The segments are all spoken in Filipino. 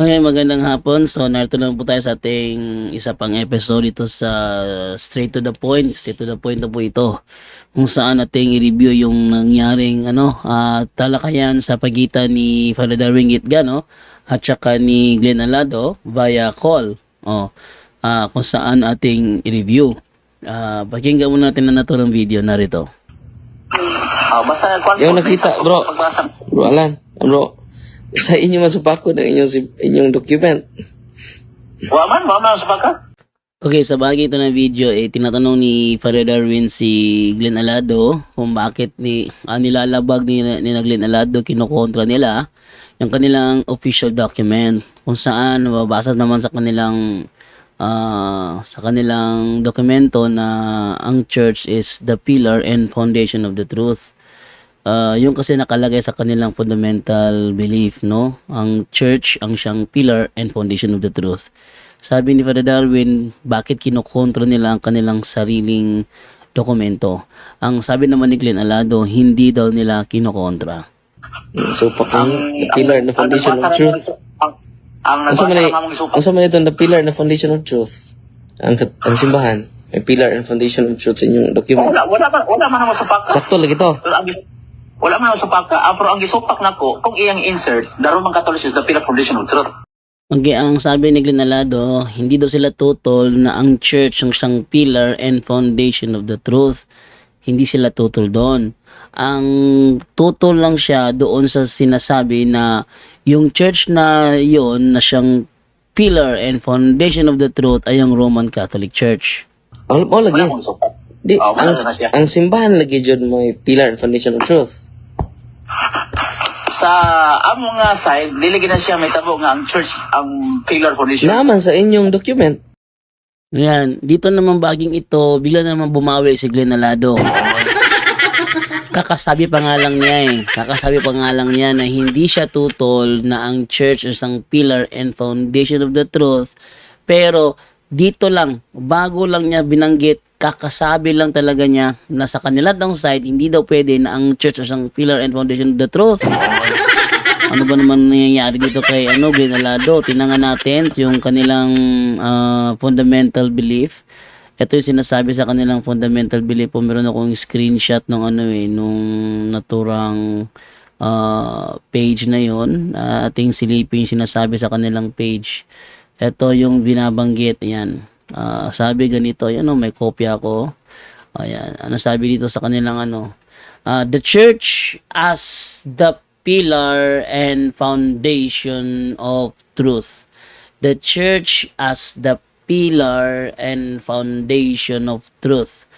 Okay, magandang hapon. So, narito lang po tayo sa ating isa pang episode ito sa Straight to the Point. Straight to the point na po ito. Kung saan ating i-review yung nangyaring talakayan sa pagitan ni Father Darwin Gitgano at saka ni Glenn Alado via call. Kung saan ating i-review. Pakinggan muna natin na ng video narito. Basta yung nakita, bro. Bro, Alan. Bro. Sa inyo masupako ng inyong document. Waman sa baka. Okay, sa bagay ito na video, tinatanong ni Father Darwin si Glenn Alado kung bakit nilalabag ni Glenn Alado, kinukontra nila yung kanilang official document, kung saan mababasa naman sa kanilang dokumento na ang church is the pillar and foundation of the truth. Yung kasi nakalagay sa kanilang fundamental belief, no? Ang church ang siyang pillar and foundation of the truth. Sabi ni Father Darwin, bakit kinukontra nila ang kanilang sariling dokumento? Ang sabi naman ni Glenn Alado, hindi daw nila kinukontra. So, the pillar and the foundation of truth. Ang sama nito, the pillar and the foundation of truth. Ang simbahan, may pillar and foundation of truth sa inyong document. Wala man ang masupak. Sakto lagi to. Wala man ang supak ka, pero ang gisupak nako kung iyang insert, daron man Catholic is the pillar foundation of truth. Okay, ang sabi ni Glenn Alado, hindi daw sila tutol na ang church ang siyang pillar and foundation of the truth. Hindi sila tutol doon. Ang tutol lang siya doon sa sinasabi na yung church na yon na siyang pillar and foundation of the truth ay ang Roman Catholic Church. Lagi. Di, ang simbahan lagi dyan may pillar and foundation of truth. Sa among nga side, dili na siya may tabo nga ang church ang pillar foundation. Naman sa inyong document. Yan, dito naman baging ito, bigla naman bumawi si Glenn Alado. Kakasabi pa nga lang niya na hindi siya tutol na ang church is ang pillar and foundation of the truth. Pero dito lang, bago lang niya binanggit, kakasabi lang talaga niya na sa kanila daw side, hindi daw pwede na ang church is ang pillar and foundation of the truth. Ano ba naman nangyayari dito kay Glenn Alado? Tinangan natin yung kanilang fundamental belief. Ito yung sinasabi sa kanilang fundamental belief po. Meron akong screenshot nung naturang page na yon. Ating silipin yung sinasabi sa kanilang page. Ito yung binabanggit. Ayan. Sabi ganito. Ayan, may kopya ko. Ayan. Ano sabi dito sa kanilang the church as the pillar and foundation of truth. The church as the pillar and foundation of truth.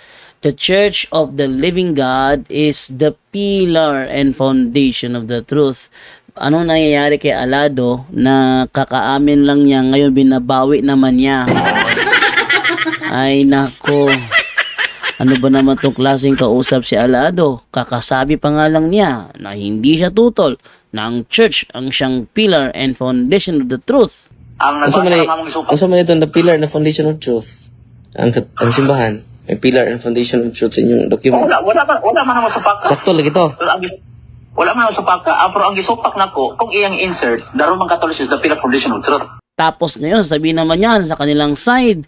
The church of the living God is the pillar and foundation of the truth. Ano nangyayari kay Alado na kakaamin lang niya, ngayon binabawi naman niya? Ay nako. Ano ba naman itong klaseng kausap si Alado? Kakasabi pa nga lang niya na hindi siya tutol na ang church ang siyang pillar and foundation of the truth. Ang sama nito, the pillar and the foundation of truth. Ang simbahan, may pillar and foundation of truth sa inyong document. Wala man ang masupak ka. Sakto lagi to. Wala man ang supak ka, pero ang gisupak nako kung iyang insert, daron man Catholic is the pillar foundation of truth. Tapos ngayon, sabihin naman yan sa kanilang side,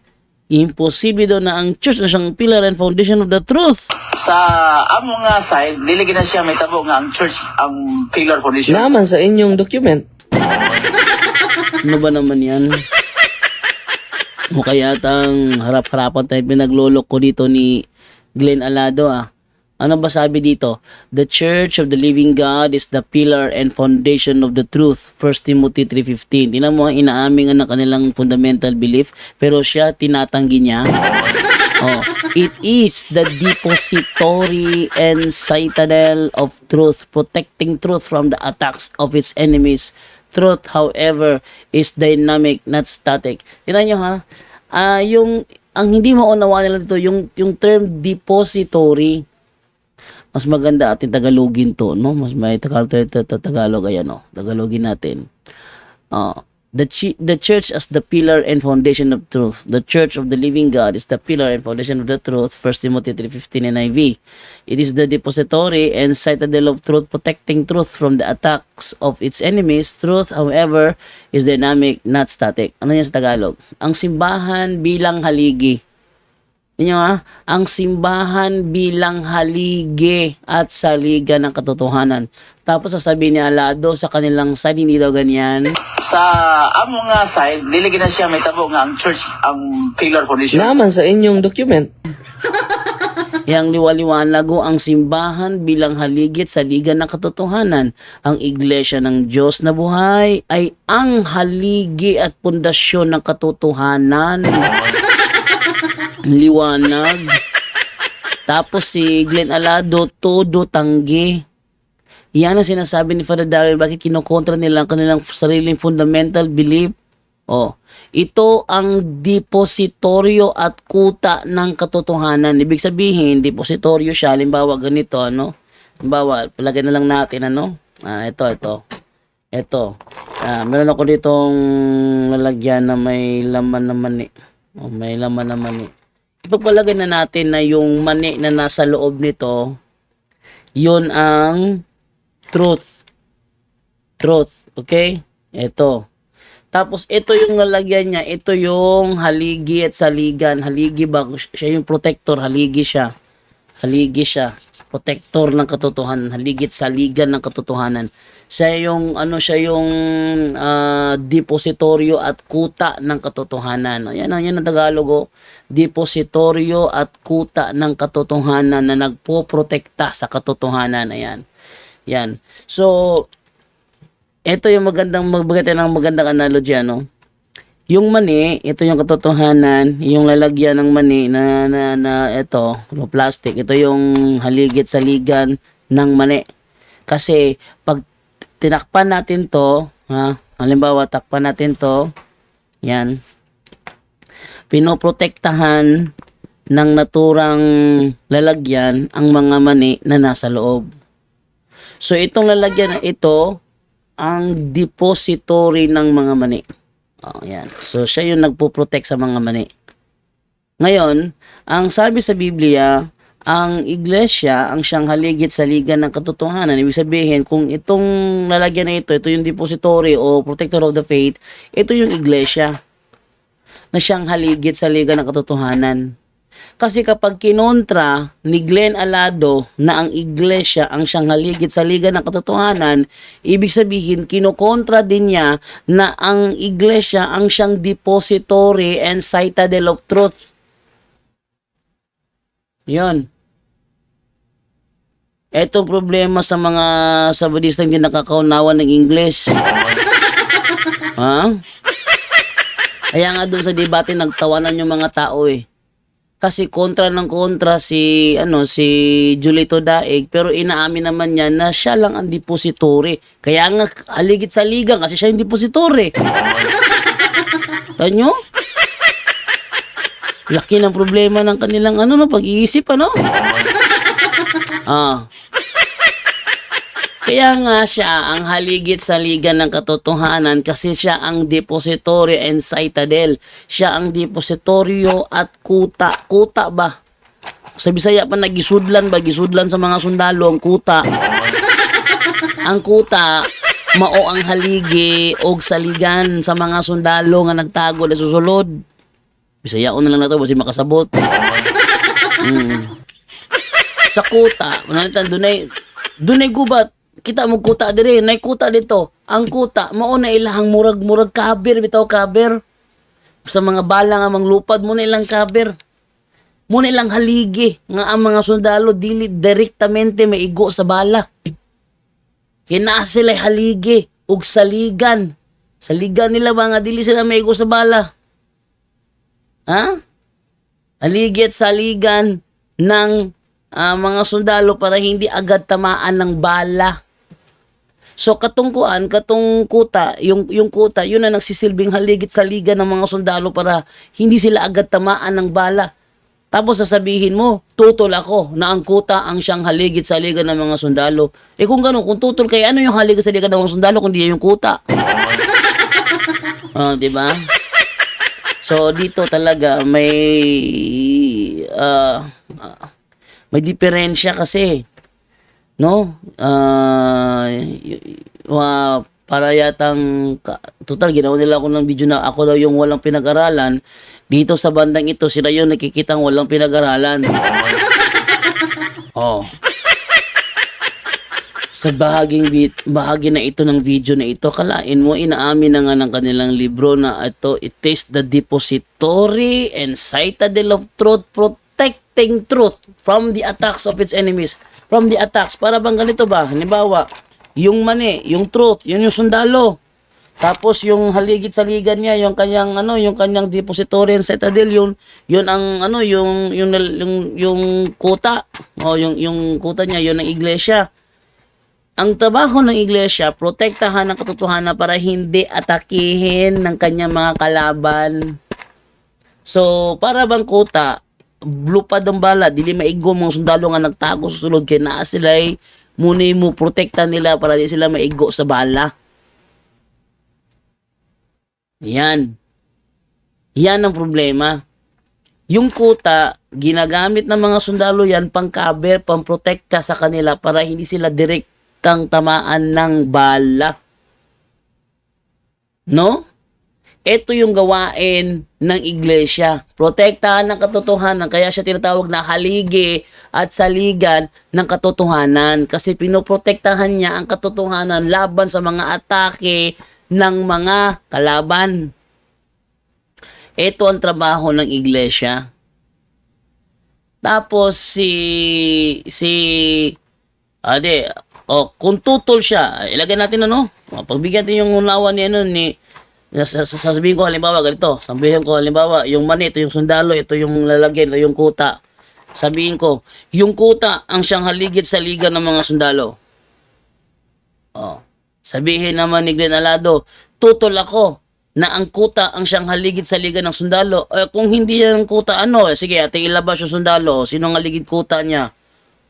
imposible daw na ang church na siyang pillar and foundation of the truth. Sa among nga side, dili na siya may tabo nga ang church ang pillar foundation. Naman sa inyong document. Ano ba naman yan? Mukha yatang harap-harapan tayo pinaglolok ko dito ni Glenn Alado Ano ba sabi dito? The Church of the Living God is the pillar and foundation of the truth. 1 Timothy 3:15. Tingnan mo, inaamin ng kanilang fundamental belief, pero siya tinatanggi niya. It is the depository and citadel of truth, protecting truth from the attacks of its enemies. Truth, however, is dynamic, not static. Tingnan nyo ang hindi maunawaan nila dito, yung term depository. Mas maganda ating Tagalogin to, no? Mas may Tagalog, ayan, no? Tagalogin natin. The church as the pillar and foundation of truth. The church of the living God is the pillar and foundation of the truth. 1 Timothy 3:15 NIV. It is the depository and citadel of truth, protecting truth from the attacks of its enemies. Truth, however, is dynamic, not static. Ano yan sa Tagalog? Ang simbahan bilang haligi. Inyo ang simbahan bilang haligi at saligan ng katotohanan. Tapos sasabihin ni Alado sa kanilang side, hindi daw ganyan. Sa among nga side, dili na siya may tabo nga ang church ang pillar foundation. Naman sa inyong document. Yang liwaliwanag ang simbahan bilang haligi at saligan ng katotohanan. Ang iglesia ng Diyos na buhay ay ang haligi at pundasyon ng katotohanan. Liwanag. Tapos si Glenn Alado, todo tanggi. Yan ang sinasabi ni Father Daryl, bakit kinokontra nila ang kanilang sariling fundamental belief. Ito ang depositoryo at kuta ng katotohanan. Ibig sabihin, depositoryo siya. Halimbawa, ganito, Halimbawa, palagay na lang natin, ito. Meron ako ditong lalagyan na may laman na mani. May laman na mani. Ipagpalagay na natin na yung mani na nasa loob nito, yun ang truth. Okay? Ito. Tapos ito yung lalagyan niya, ito yung haligi at saligan. Haligi ba? Siya yung protector, haligi siya. Protector ng katotohanan, haligi at saligan ng katotohanan. Siya yung depositoryo at kuta ng katotohanan. Yan ang Tagalog. Depositoryo at kuta ng katotohanan na nagpoprotekta sa katotohanan. Ayan. Yan. So, ito yung magandang analogy, Yung mani, ito yung katotohanan, yung lalagyan ng mani na ito, plastic. Ito yung haligit saligan ng mani. Kasi pag tinakpan natin to, halimbawa takpan natin to, yan. Pinoprotektahan ng naturang lalagyan ang mga mani na nasa loob. So itong lalagyan na ito ang depository ng mga mani. Yan. So siya yung nagpo-protect sa mga mani. Ngayon, ang sabi sa Biblia, ang iglesia ang siyang haligit saligan ng katotohanan. Ibig sabihin, kung itong lalagyan na ito yung depository o protector of the faith, ito yung iglesia na siyang haligit saligan ng katotohanan. Kasi kapag kinontra ni Glenn Alado na ang iglesia ang siyang haligit saligan ng katotohanan, ibig sabihin, kinokontra din niya na ang iglesia ang siyang depository and citadel of truth. Yun. Etong problema sa mga Sabadistang hindi nakakaunawan ng English. Kaya nga doon sa debate nagtawanan yung mga tao Kasi kontra si Julito Daig, pero inaamin naman niya na siya lang ang depository. Kaya nga haligit saligan kasi siya yung depository. Kanyo? Laki ng problema ng kanilang pag-iisip Kaya nga siya ang haligit saligan ng katotohanan kasi siya ang depository and citadel. Siya ang depositoryo at kuta. Kuta ba? Sa Bisaya pa nagisudlan sa mga sundalo ang kuta. Ang kuta, mao ang haligi og saligan sa mga sundalo nga nagtago na susulod. Bisaya na lang na to basi makasabot. Sa kuta, dunay gubat. Kita mo kuta dire, nay kuta dito. Ang kuta mao na ilahang murag kabir bitaw kabir. Sa mga bala nga manglupad mo na ilang kabir. Mo na ilang haligi nga ang mga sundalo dili direktamente maigo sa bala. Kina sila haligi ug saligan. Saligan nila mga dili sila maigo sa bala. Haligi at saligan ng mga sundalo para hindi agad tamaan ng bala. So katong kuta, yung kuta, yun na nagsisilbing haligit saligan ng mga sundalo para hindi sila agad tamaan ng bala. Tapos sasabihin mo, tutol ako na ang kuta ang siyang haligit saligan ng mga sundalo. Kung gano'n, kung tutol kayo, ano yung haligit saligan ng mga sundalo kundi yung kuta? Di ba? So dito talaga may diferensya kasi, no? Para yatang total ginawa nila ako ng video na ako daw yung walang pinag-aralan. Dito sa bandang ito, sila yung nakikitang walang pinag-aralan. Oh. Sa bahagi na ito ng video na ito, kalain mo, inaamin na nga ng kanilang libro na ito, it is the depository and citadel of truth, protecting truth from the attacks of its enemies. From the attacks, para bang ganito ba? Halimbawa, yung mani, yung truth, yun yung sundalo. Tapos yung haligid sa ligan niya, yung kanyang depository and citadel, yun ang yung kuta. O yung kuta niya, yun ang iglesia. Ang trabaho ng iglesia, protektahan ang katotohanan para hindi atakihin ng kanyang mga kalaban. So, para bang kuta, lupad ang bala, dili maigo mga sundalo nga nagtago sa sulod kay naa sila'y muna mo protekta nila para di sila maigo sa bala. Yan. Yan ang problema. Yung kuta, ginagamit ng mga sundalo yan pang-cover, pang-protekta sa kanila para hindi sila direktang tamaan ng bala. No? Ito yung gawain ng iglesia. Protektahan ng katotohanan. Kaya siya tinatawag na haligi at saligan ng katotohanan. Kasi pinoprotektahan niya ang katotohanan laban sa mga atake ng mga kalaban. Ito ang trabaho ng iglesia. Tapos kung tutol siya, ilagay natin pagbigyan natin yung unawa ni sasabihin ko halimbawa ganito, sabihin ko halimbawa yung mani, ito yung sundalo, ito yung lalagyan, ito yung kuta. Sabihin ko, yung kuta ang siyang haligid sa liga ng mga sundalo. Sabihin naman ni Glenn Alado, tutol ako na ang kuta ang siyang haligid sa liga ng sundalo. Kung hindi yan ang kuta, sige, ating ilabas yung sundalo. Sino ang haligid kuta niya?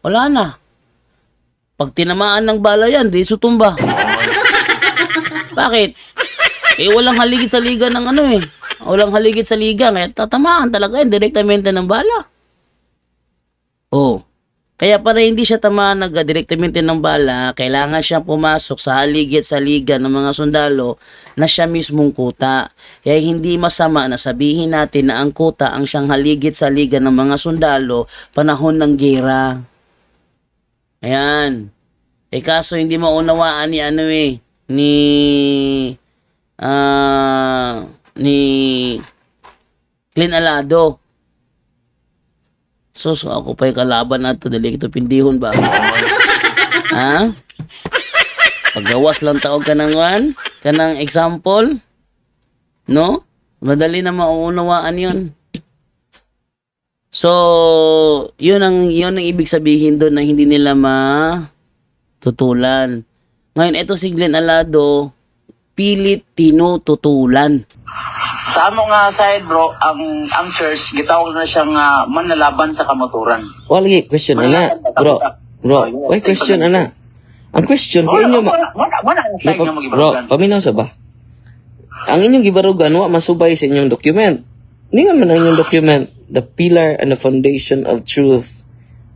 Wala na. Pag tinamaan ng bala yan, di sutumba. Bakit? Walang haligid sa liga ng walang haligid sa liga. Kaya tatamaan talaga yan, direktamente ng bala. Kaya para hindi siya tamaan direktamente ng bala, kailangan siya pumasok sa haligid sa liga ng mga sundalo na siya mismong kuta. Kaya hindi masama na sabihin natin na ang kuta ang siyang haligid sa liga ng mga sundalo panahon ng gera. Ayan. Kaso hindi maunawaan ni Glenn Alado. So ako pa'y kalaban na ito, dali ito pindihon ba? Ha? Paggawas lang taog ka ng example, no? Madali na maunawaan yun. So, yun ang ibig sabihin doon na hindi nila matutulan. Ngayon, ito si Glenn Alado, pilit tinututulan. Sa amo nga side bro, ang church gitawag na siyang manlalaban sa kamaturan. Wala question ana. Bro, why question ana? Ang question ko inyo bro, paminaw sa ba? Ang inyong gibarugan wa masubay sa inyong document. Ningon man ang inyong document, the pillar and the foundation of truth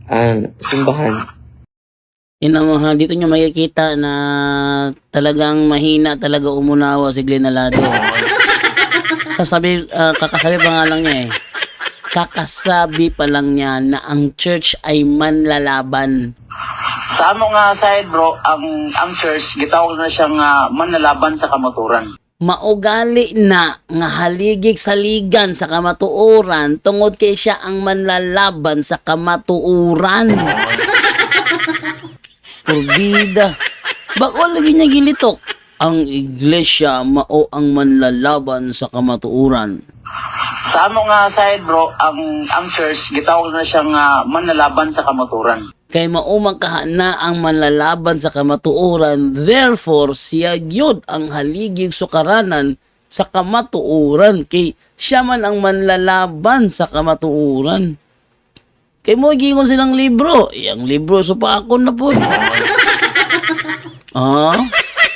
ang simbahan. Dito nyo makikita na talagang mahina talaga umunawa si Glenn Alado. Kakasabi pa nga lang niya Kakasabi pa lang niya na ang church ay manlalaban. Sa amo nga side bro, ang church gitawag na siyang manlalaban sa kamaturan. Maugali na nga haligig sa ligan sa kamatuoran tungod kay siya ang manlalaban sa kamatuoran. Purbida. Bako lagi niya gilitok. Ang iglesia mao ang manlalaban sa kamatuoran. Sa amo nga side bro, ang church gitawag na siyang manlalaban sa kamatuoran. Kay maumang kahana ang manlalaban sa kamatuoran, therefore siya gyud ang haligig sukaranan sa kamatuoran kay siya man ang manlalaban sa kamatuoran. Kay mo gingon silang libro, yang libro supakon na po.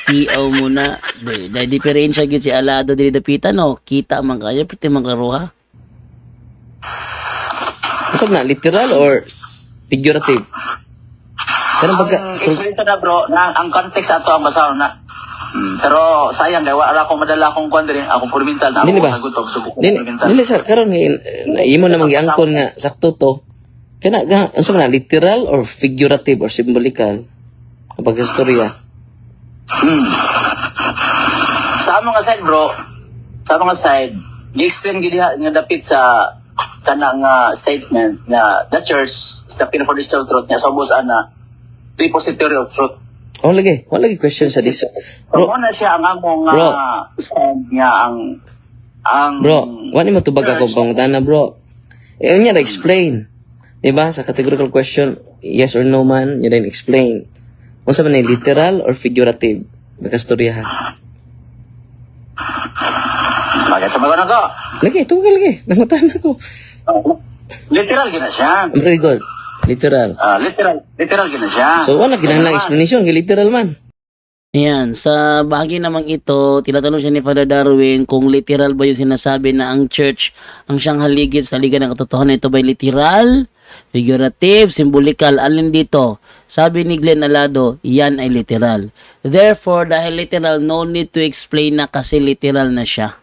Tiaw mo na. Dahil diferensya gyud si Alado dili dapitan no. Kita man kayo pati magkaruha. Usab na literal or figurative? Kanang pagka Ang eksperto na bro, ang context ato ang basaw na. Pero sayang dahil wala akong madala akong kwan din, akong fundamental na Dili ako ba? sagot og subok ko Dili, fundamental. dili sa karon na imo namang giangkon nga sakto to. Kana ga unsa man na, literal or figurative or symbolical? Kapag istorya. Sa mga side bro, sa mga side, gi-explain gid diha nga dapit sa kanang statement na the church is the pinaka-foundational truth niya sa ubos ana repository of truth. Wala lagi question sa this. Bro, Bro, na siya ang among Bro. stand niya ang bro, wala mo tubag ako pangutana, bro. Eh, unya na explain. Diba? Sa categorical question, yes or no man, yun din explain. Unsa man ni literal or figurative? Magkastorya ha. Bakit tumagon ako? Lagi, tunggal lagi. Nangutan ako. Literal gina siya. Very good. Literal. Literal gina siya. So, wala kinahanglan explanation. Literal man. Ayan, sa bahagi namang ito, tinatanong siya ni Father Darwin kung literal ba yung sinasabi na ang church ang siyang haligid sa liga ng katotohanan. Ito ba literal, figurative, symbolical? Alin dito? Sabi ni Glenn Alado, yan ay literal. Therefore, dahil literal, no need to explain na kasi literal na siya.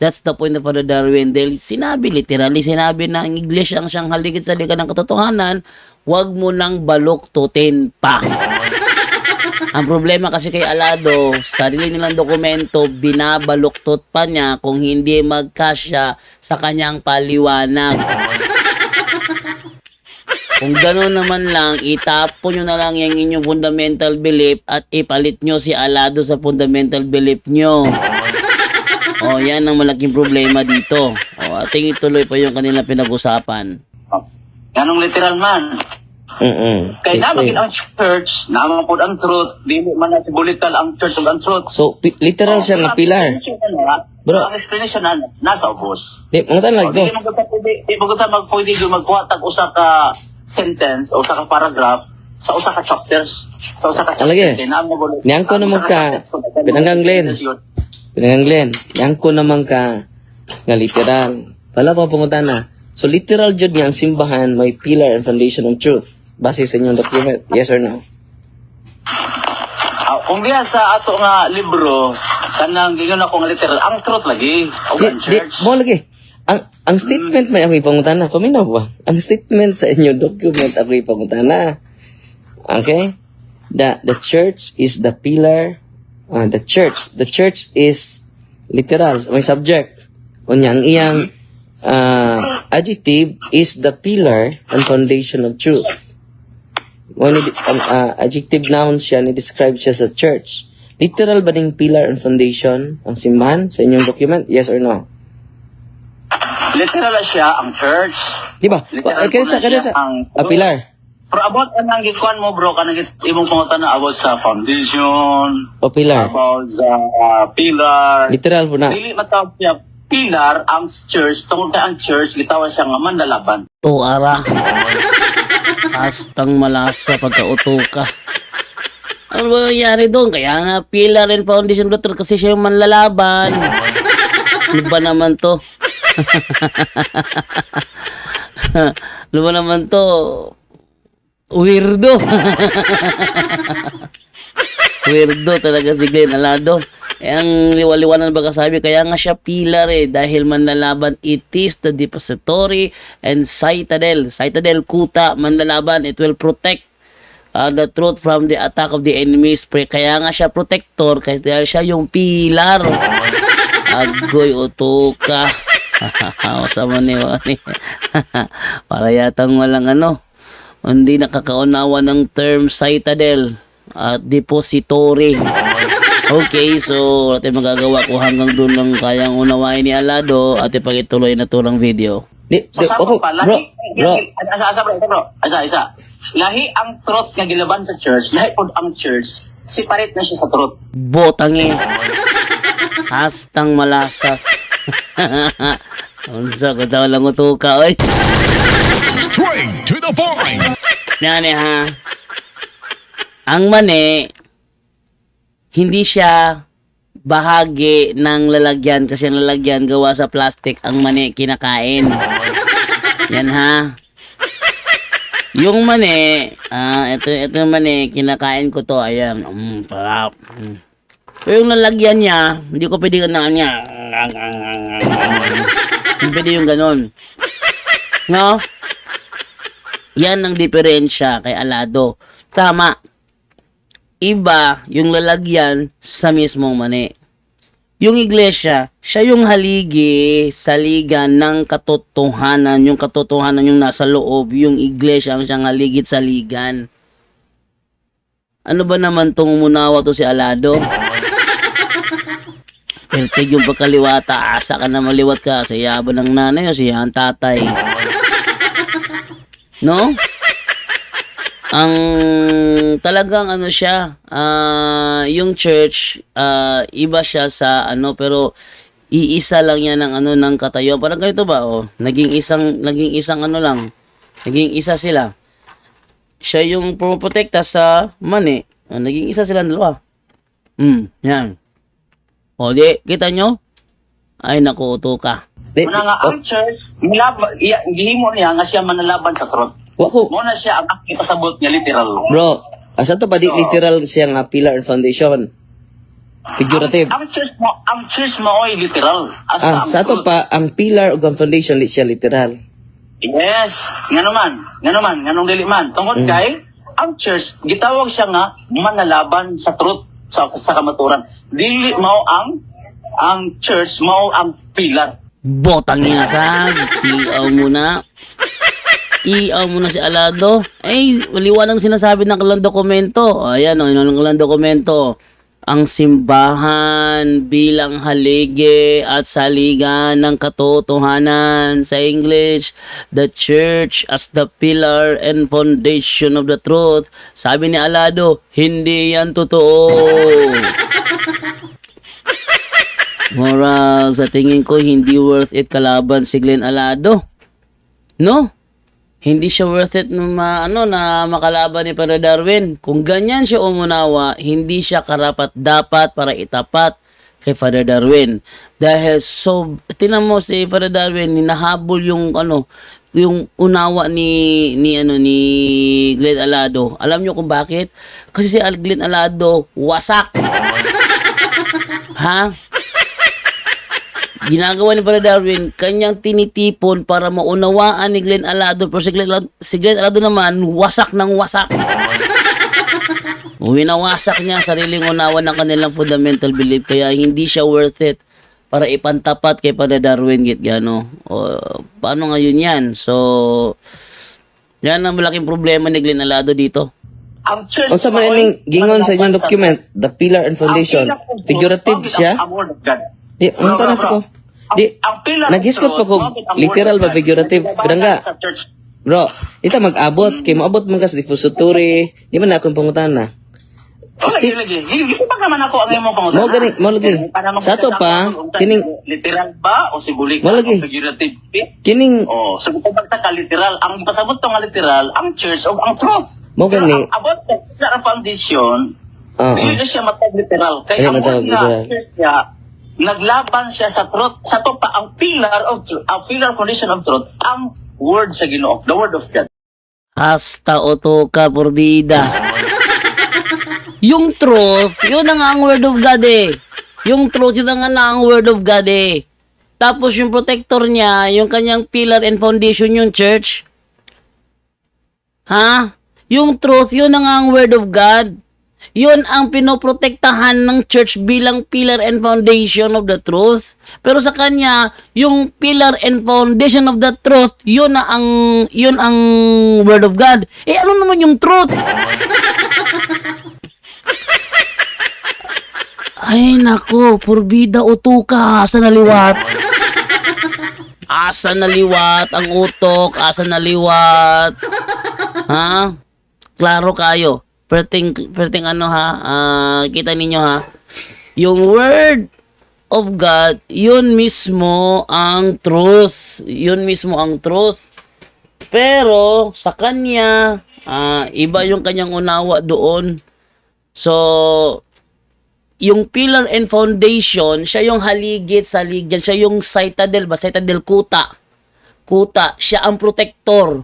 That's the point of Father Darwin. Dahil sinabi, literally sinabi na ang English ang siyang haligid sa liga ng katotohanan, wag mo nang baluktutin pa. Ang problema kasi kay Alado, sarili nilang dokumento, binabaluktot pa niya kung hindi magkasya sa kanyang paliwanag. Kung gano'n naman lang, itapon nyo na lang yung inyong fundamental belief at ipalit nyo si Alado sa fundamental belief nyo. O, yan ang malaking problema dito. O, ating ituloy pa yung kanilang pinag-usapan. Ganong literal man. Kaya naman Explain. ang church, naman po ang truth, di mo man na sibulital ang church ug ang truth. So, literal siya nga pilar. Bro. Ang explanation na nasa ubos. Di, mga tanong Di ko. mo gata magpwede magkuha tag usa ka sentence o usa ka paragraph sa usa ka chapters. Sa usa ka Alage. chapters. Niyang ko naman ka, pinanggang Glenn. Pinanganglen, yang ko naman ka nga literal. Wala pa pangutan na. So literal jud nga ang simbahan may pillar and foundation of truth. Base sa inyong document, yes or no? Kung diya sa ato nga libro, kanang gingon ako nga literal, ang truth lagi. O ang church. Mo lagi. Ang statement may ako ipangutan na. Paminaw ba? Ang statement sa inyong document ako ipangutan na. Okay? The church is the pillar. The church is literal. May subject. Unya, ang iyang adjective is the pillar and foundation of truth. When adjective noun siya, ni-describe siya sa church. Literal ba ding pillar and foundation ang simbahan sa inyong document? Yes or no? Literal siya ang church. Di ba? Literal Kaya po na siya ang pilar. Pero about anang gikuan mo bro, kanang imong pangutan na about sa foundation, O pilar. about sa pillar. Literal po na. Dili matawag siya pillar ang church, tungkol kay ang church gitawag siya nga manlalaban. To ara. Hastang malasa pagkauto ka. Ano ba nangyari doon? Kaya nga, pillar and foundation doctor kasi siya yung manlalaban. Ano ba naman to? Ano ba naman to? Weirdo. Weirdo talaga si Glenn Alado. Ang liwaliwanan ba kasabi, kaya nga siya pillar dahil manlalaban, it is the depository and citadel. Citadel, kuta, manlalaban, it will protect the truth from the attack of the enemies. Kaya nga siya protector, kaya siya yung pilar. Agoy, utuka. Sama ni Wani. Para yatang walang hindi nakakaunawa ng term citadel at depository. Okay, so natin magagawa ko hanggang doon lang kayang unawain ni Alado at ipagituloy na turang video. Sa Bro. Isa. Lahi ang truth nga gilaban sa church, lahi po ang church, separate na siya sa truth. Botangi. Hastang malasa. Unsa ko daw lang utuka, oy. Straight to the point. Yan ha. Ang mani, hindi siya bahagi ng lalagyan kasi ang lalagyan gawa sa plastic, ang mani kinakain. Yan ha. Yung mani, ito yung mani, kinakain ko to, ayan. Parap. Pero yung lalagyan niya, hindi ko pwede ganaan niya. Hindi pwede yung ganon. No? Yan ang diferensya kay alado. Tama. Iba yung lalagyan sa mismong mani. Yung iglesia, siya yung haligi sa liga ng katotohanan. Yung katotohanan yung nasa loob. Yung iglesia ang siyang haligit sa ligan. Ano ba naman tong umunawa to si Alado? Pertig yung pagkaliwata. Asa ka na maliwat ka. Sa yaban ng nanay o siya ang tatay. No? Ang talagang ano siya, yung church, iba siya sa ano, pero iisa lang yan ng ano ng katayuan. Parang ganito ba? Oh, naging isang ano lang. Naging isa sila. Siya yung pumoprotekta sa mani. Naging isa sila dalawa. Yan. O di, kita nyo? Ay, naku, uto ka. Una nga, ang church, gihimo niya nga siya manalaban sa truth. Wako. Muna siya ang ipasabot niya literal. Bro, asa to pa di literal siya nga pillar and foundation. Figurative. Ang church mo ay literal. Sa to pa ang pillar ug ang foundation li siya literal. Yes, nganong dili man. Tungod kay ang church gitawag siya nga manalaban sa truth sa kamaturan. Dili mao ang church mao ang pillar. Botang inasag. Iaw muna si Alado. Ay, maliwanag sinasabi ng kalang dokumento. Ayan o, ng kalang dokumento. Ang simbahan bilang haligi at saligan ng katotohanan. Sa English, the church as the pillar and foundation of the truth. Sabi ni Alado, hindi yan totoo. Morag, sa tingin ko, hindi worth it kalaban si Glenn Alado. No? Hindi siya worth it na makalaban ni Father Darwin. Kung ganyan siya umunawa, hindi siya karapat-dapat para itapat kay Father Darwin. Dahil tinan mo si Father Darwin, hinahabol yung yung unawa ni Glenn Alado. Alam niyo kung bakit? Kasi si Glenn Alado wasak. Ha? Ginagawa ni Father Darwin, kanyang tinitipon para maunawaan ni Glenn Alado. Pero si Glenn Alado naman, wasak ng wasak. Winawasak niya sariling unawa ng kanilang fundamental belief. Kaya hindi siya worth it para ipantapat kay Father Darwin. Paano ngayon yan? So, yan ang malaking problema ni Glenn Alado dito. Ang church Unsa man ining gingon sa inyong document, the pillar and foundation, figurative siya? Di, ang tanas ko. Di, naghiskot pa ko, literal ba figurative? Kadangga. Bro, ita mag-abot, kay maabot man kas depository, di man na akong pangutan na. Lagi. Hindi pa naman ako ang imong pangutan. Mo lagi. Sa to pa, kining literal ba o simbolik Mo lagi. o figurative? kining So kung pagtaka literal, ang pasabot to nga literal, ang church o ang truth. Mo gani. Ang abot sa foundation, Oo. hindi na siya matag literal. Kaya Hindi ang matawag una, literal. church niya, naglaban siya sa truth. Sa to pa, ang pillar of truth, ang pillar foundation of truth, ang word sa Ginoo, the word of God. Hasta oto ka, porbida. Yung truth, yun na nga ang word of God eh. Yung truth, yun na nga ang word of God eh. Tapos yung protector niya, yung kanyang pillar and foundation, yung church. Ha? Yung truth, yun na nga ang word of God. Yun ang pinoprotektahan ng church bilang pillar and foundation of the truth. Pero sa kanya, yung pillar and foundation of the truth, yun ang word of God. Eh ano naman yung truth? Ay nako, porbida utuka, asa naliwat. Asa naliwat ang utok, asa naliwat. Ha? Klaro kayo. Perting kita ninyo ha. Yung word of God, yun mismo ang truth. Yun mismo ang truth. Pero sa kanya, iba yung kanyang unawa doon. So, yung pillar and foundation, siya yung haligit sa ligyan, siya yung citadel ba? Citadel kuta. Kuta, siya ang protector.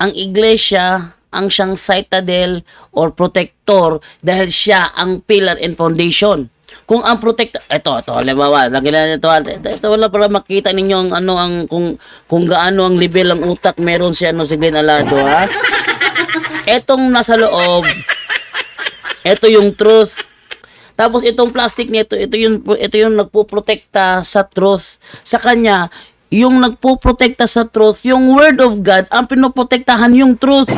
Ang iglesia, ang siyang citadel or protector dahil siya ang pillar and foundation. Kung ang protector, ito, halimbawa, lagi na ito wala para makita ninyo ang kung gaano ang level ng utak meron si Glenn Alado, ha? Etong nasa loob, ito yung truth. Tapos itong plastic nito, ito yung nagpoprotekta sa truth. Sa kanya, yung nagpoprotekta sa truth, yung word of God, ang pinoprotektahan yung truth.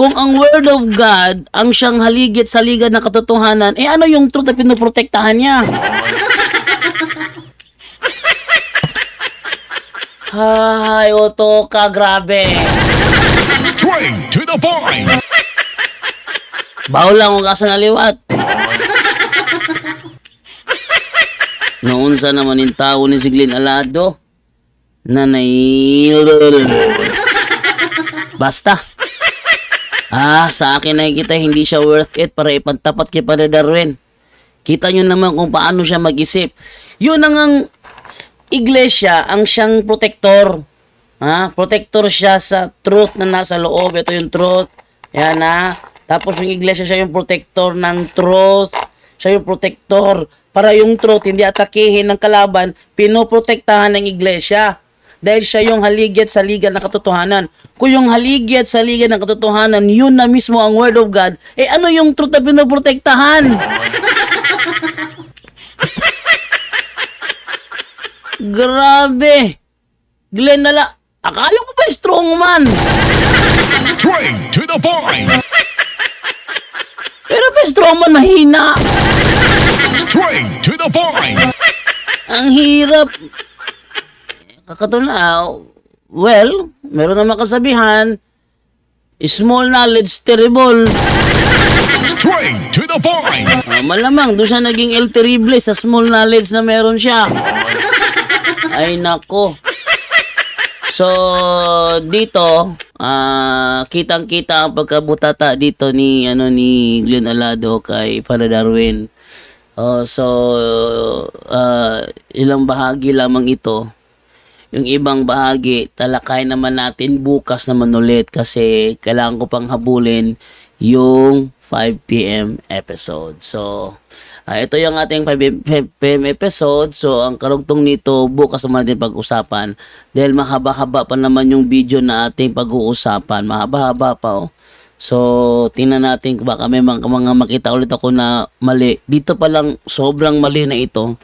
Kung ang word of God ang siyang haligit sa liga ng katotohanan, ano yung truth na pinoprotektahan niya? Hay, Otto ka, grabe. Straight to the point. Baho lang kung kasa naliwat. Noon sa naman yung tao ni si Glenn Alado na basta. Sa akin nakikita hindi siya worth it para ipantapat kay Padre Darwin. Kita nyo naman kung paano siya mag-isip. Yun ang iglesia, ang siyang protector. Protector siya sa truth na nasa loob. Ito yung truth. Yan Tapos yung iglesia, siya yung protector ng truth. Siya yung protector. Para yung truth, hindi atakihin ng kalaban, pinoprotektahan ng iglesia. Dahil siya yung haligit sa liga ng katotohanan. Kung yung haligit sa liga ng katotohanan, yun na mismo ang word of God, ano yung truth na pinoprotektahan? Grabe! Glenn akala ko ba strong man? Straight to the point. Pero pa strong man mahina. Straight to the point. Ang hirap. Well, meron naman kasabihan, small knowledge, terrible. Straight to the point. Malamang, doon siya naging El Terrible sa small knowledge na meron siya. Ay, nako. So, dito, kitang-kita ang pagkabutata dito ni Glenn Alado kay Father Darwin. Ilang bahagi lamang ito. Yung ibang bahagi, talakay naman natin bukas naman ulit kasi kailangan ko pang habulin yung 5 p.m. episode. So, ito yung ating 5 p.m. episode. So, ang karugtong nito, bukas naman natin pag-usapan. Dahil mahaba-haba pa naman yung video na ating pag-uusapan. Mahaba-haba pa, So, tingnan natin kung baka may mga makita ulit ako na mali. Dito pa lang, sobrang mali na ito.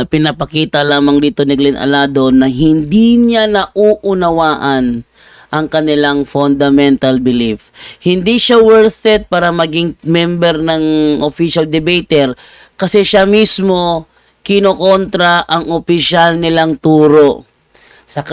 Pinapakita lamang dito ni Glenn Alado na hindi niya nauunawaan ang kanilang fundamental belief. Hindi siya worth it para maging member ng official debater kasi siya mismo kinokontra ang opisyal nilang turo. Sa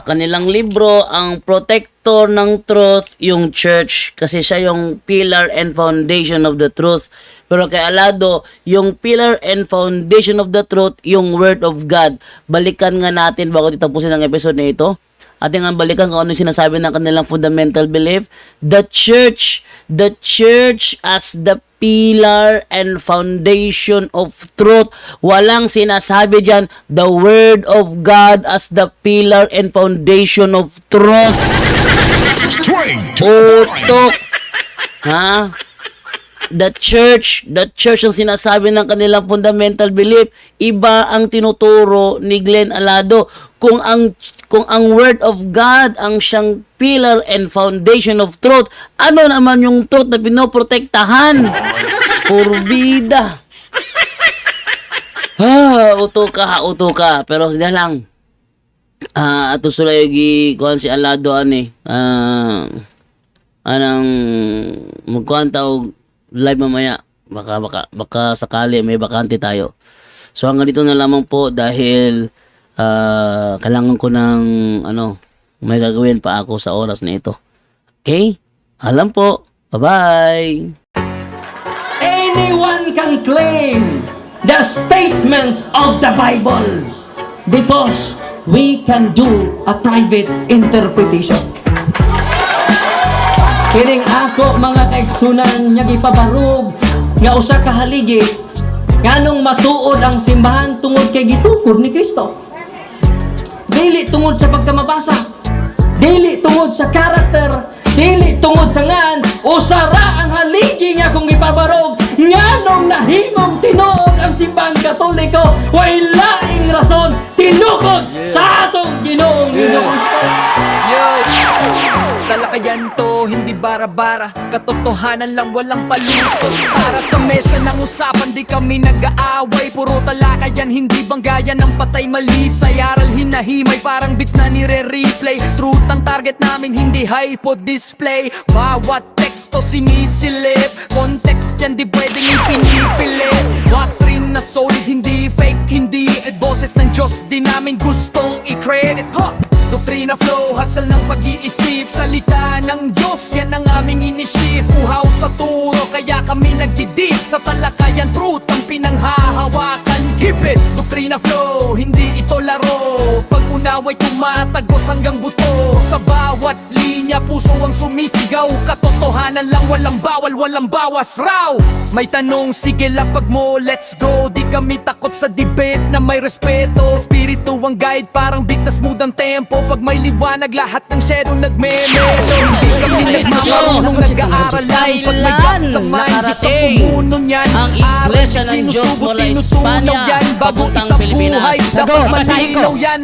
kanilang libro, ang protector ng truth, yung church, kasi siya yung pillar and foundation of the truth. Pero kay Alado, yung pillar and foundation of the truth, yung word of God. Balikan nga natin bago tapusin ang episode na ito. Ating ang balikan kung ano sinasabi ng kanilang fundamental belief. The church as the pillar and foundation of truth. Walang sinasabi dyan, the word of God as the pillar and foundation of truth. Straight to the point. Utok. The church ang sinasabi ng kanilang fundamental belief, iba ang tinuturo ni Glenn Alado. Kung ang word of God ang siyang pillar and foundation of truth, ano naman yung truth na pinoprotektahan? Purbida. Uto ka. Pero sila lang. Ato sila yung kuhan si Alado anang magkuhan tao live mamaya. Baka sakali may bakante tayo. So hanggang dito na lamang po dahil kailangan ko ng may gagawin pa ako sa oras na ito. Okay? Alam po. Bye-bye. Anyone can claim the statement of the Bible because we can do a private interpretation. Kining ako mga kaigsunan nga gipabarog nga usa ka haligi nganong matuod ang simbahan tungod kay gitukod ni Kristo. Dili tungod sa pagkamabasa, dili tungod sa karakter, dili tungod sa ngan, usara ang haligi nga kung ipabarog nganong nahimong tinuod ang simbahan Katoliko, way laing rason tinukod sa atong Ginoong Jesucristo. Talakayan to, hindi bara-bara. Katotohanan lang, walang palusot. Para sa mesa ng usapan, di kami nag-aaway. Puro talakayan, hindi banggayan ng patay malisay. Aral hinahimay, parang beats na nire-replay. Truth ang target namin, hindi hypo display. Bawat teksto sinisilip, context yan di pwedeng ipinipilit. Doctrine na solid, hindi fake, hindi boses ng Diyos, di namin gustong i-credit. Doktrina flow, hasal ng pag-iisip. Salita ng Diyos, yan ang aming inisip. Uhaw sa turo, kaya kami nagdidip. Sa talakayan, truth ang pinanghahawakan. Keep it! Doktrina flow, hindi ito laro. Pag-unaway tumatagos hanggang buto. Sa bawat linya, puso ang sumisigaw. Katotohanan lang, walang bawal, walang bawas raw. May tanong, sige lapag mo, let's go. Di kami takot sa debate na may respeto. Espiritu ang guide, parang bigtas mood ang tempo. Pag may liwanag, lahat ng shadow nagme-melo. Hindi kami nagmamarunong nag-aaral lang. Pag may gap sa mind, Diyos ang pumuno niyan. Ang Iglesia ng Diyos mula Espanya papuntang Pilipinas. Dapat malinaw yan.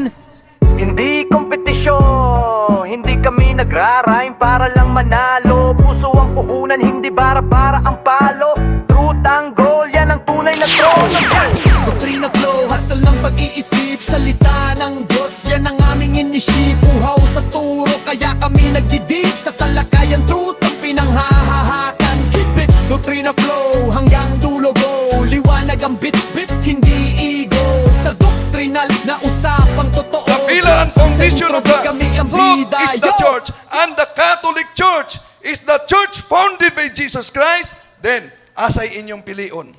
Hindi kompetisyon, hindi kami nagra-rhyme para lang manalo. Puso ang puhunan, hindi bara-bara ang palo. Truth ang goal, yan ang tunay na trono. Doktrina flow, hasal ng pag-iisip. Salita ng Diyos, yan ang aming inisip. Uhaw sa turo, kaya kami nagdidip. Sa talakayan, truth ang pinanghahahakan. Keep it, doktrina flow, hanggang dulo go. Liwanag ang bit-bit, hindi ego. Sa doktrinal na usapang totoo. The pillar and foundation of the Kami ang truth bida. is the Yo! church, and the Catholic Church is the church founded by Jesus Christ. Then, asay inyong pilion.